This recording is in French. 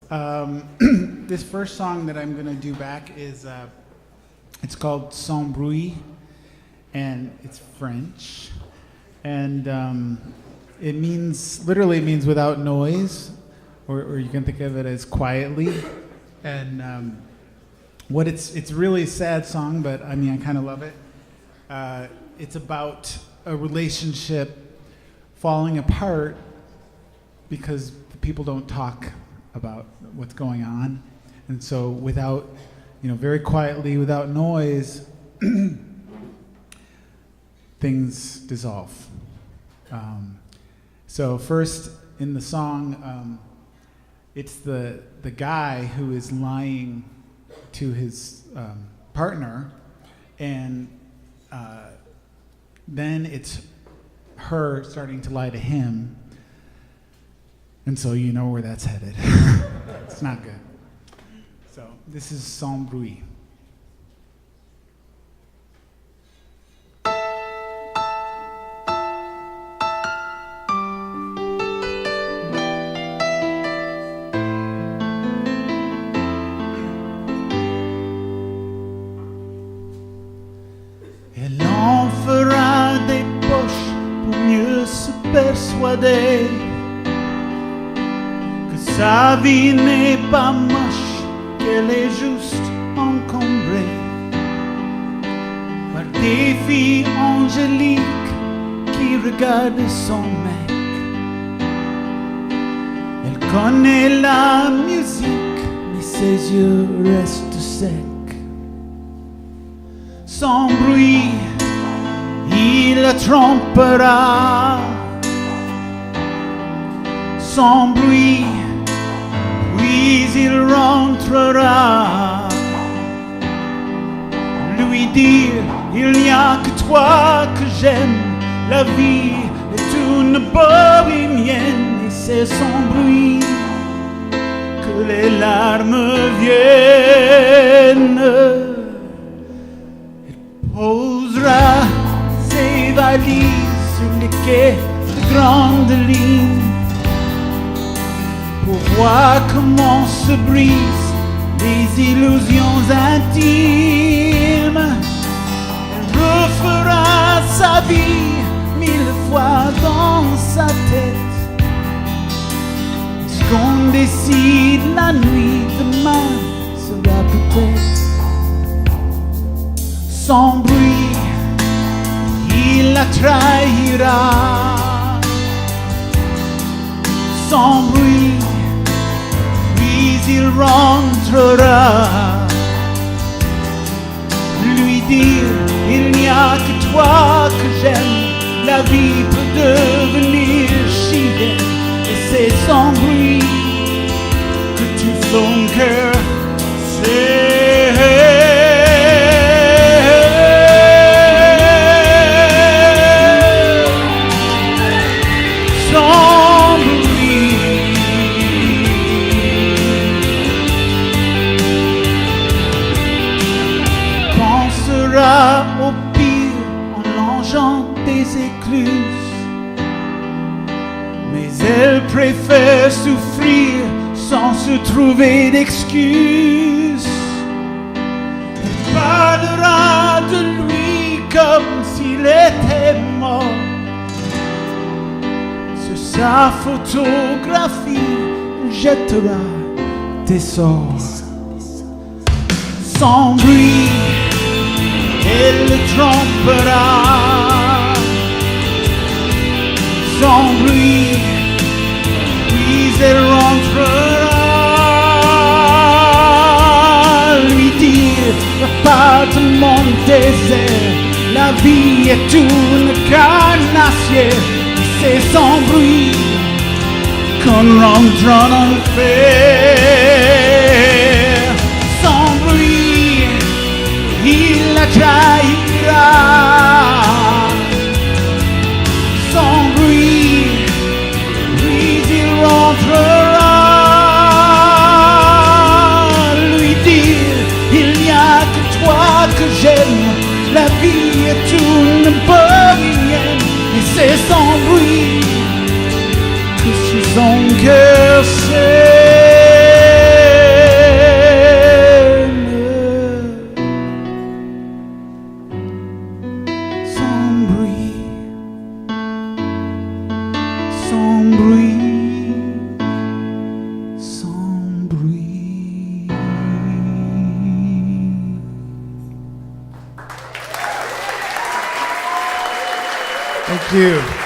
This first song that I'm going to do back is, it's called Sans Bruit, and it's French. And it literally means without noise, or you can think of it as quietly. And it's really a sad song, but I mean, I kind of love it. It's about a relationship falling apart because people don't talk about what's going on. And so without, very quietly, without noise, things dissolve. So first in the song, it's the guy who is lying to his partner, and then it's her starting to lie to him. And so you know where that's headed. It's not good. So this is Sans Bruit. Elle en fera des poches pour mieux se persuader sa vie n'est pas moche, qu'elle est juste encombrée par des filles angéliques qui regardent son mec. Elle connaît la musique, mais ses yeux restent secs. Sans bruit, il la trompera. Sans bruit, puis il rentrera, lui dire, il n'y a que toi que j'aime, la vie est une bohémienne, et c'est sans bruit que les larmes viennent. Elle posera ses valises sur les quais de grande ligne, pour voir comment se brisent les illusions intimes. Elle refera sa vie 1000 fois dans sa tête. Ce qu'on décide la nuit demain sera peut-être sans bruit. Il la trahira sans bruit. Il rentrera, lui dire, il n'y a que toi que j'aime, la vie peut devenir chienne, et c'est sans bruit que tout son cœur sait. Au pire en longeant des écluses, mais elle préfère souffrir sans se trouver d'excuses. Elle parlera de lui comme s'il était mort. Sur sa photographie, elle jettera des sorts. Sans bruit, elle le trompera. Sans bruit, puis elle rentrera, lui dire, va pas de mon désert, la vie est une carnassière, et c'est sans bruit qu'on rentre en enfer. Sans bruit, il la trahira. Sans bruit, puis il rentrera, lui dire, il n'y a que toi que j'aime, la vie est une bohémienne, et c'est sans bruit que sous son cœur c'est. Thank you.